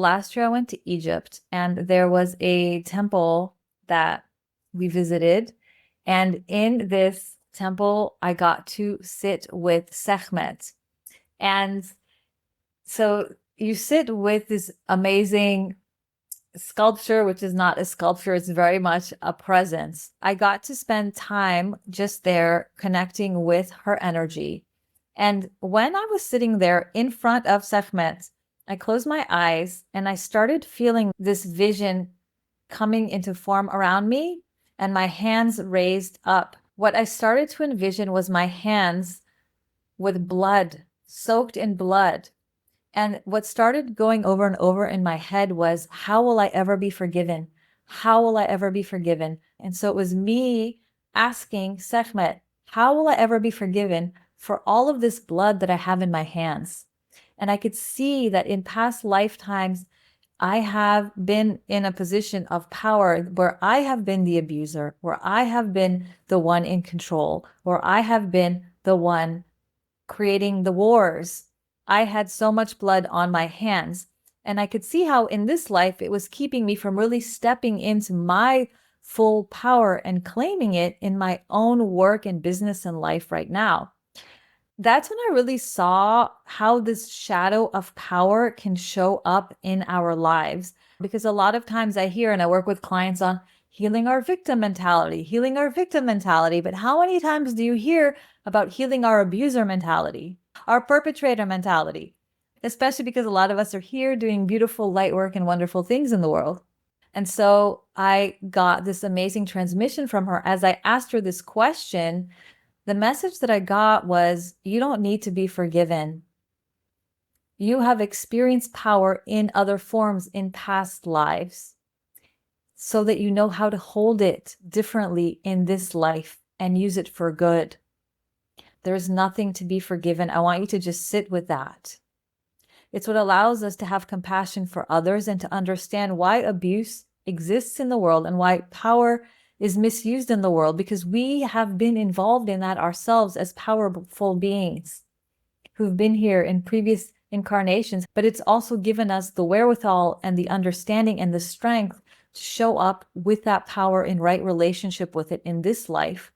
Last year I went to Egypt and there was a temple that we visited. And in this temple, I got to sit with Sekhmet. And so you sit with this amazing sculpture, which is not a sculpture, it's very much a presence. I got to spend time just there connecting with her energy. And when I was sitting there in front of Sekhmet, I closed my eyes and I started feeling this vision coming into form around me and my hands raised up. What I started to envision was my hands with blood, soaked in blood. And what started going over and over in my head was, how will I ever be forgiven? How will I ever be forgiven? And so it was me asking Sekhmet, how will I ever be forgiven for all of this blood that I have in my hands? And I could see that in past lifetimes, I have been in a position of power where I have been the abuser, where I have been the one in control, where I have been the one creating the wars. I had so much blood on my hands. And I could see how in this life it was keeping me from really stepping into my full power and claiming it in my own work and business and life right now. That's when I really saw how this shadow of power can show up in our lives. Because a lot of times I hear and I work with clients on healing our victim mentality, healing our victim mentality. But how many times do you hear about healing our abuser mentality, our perpetrator mentality? Especially because a lot of us are here doing beautiful light work and wonderful things in the world. And so I got this amazing transmission from her as I asked her this question. The message that I got was, you don't need to be forgiven. You have experienced power in other forms in past lives so that you know how to hold it differently in this life and use it for good. There's nothing to be forgiven. I want you to just sit with that. It's what allows us to have compassion for others and to understand why abuse exists in the world and why power is misused in the world, because we have been involved in that ourselves as powerful beings who've been here in previous incarnations. But it's also given us the wherewithal and the understanding and the strength to show up with that power in right relationship with it in this life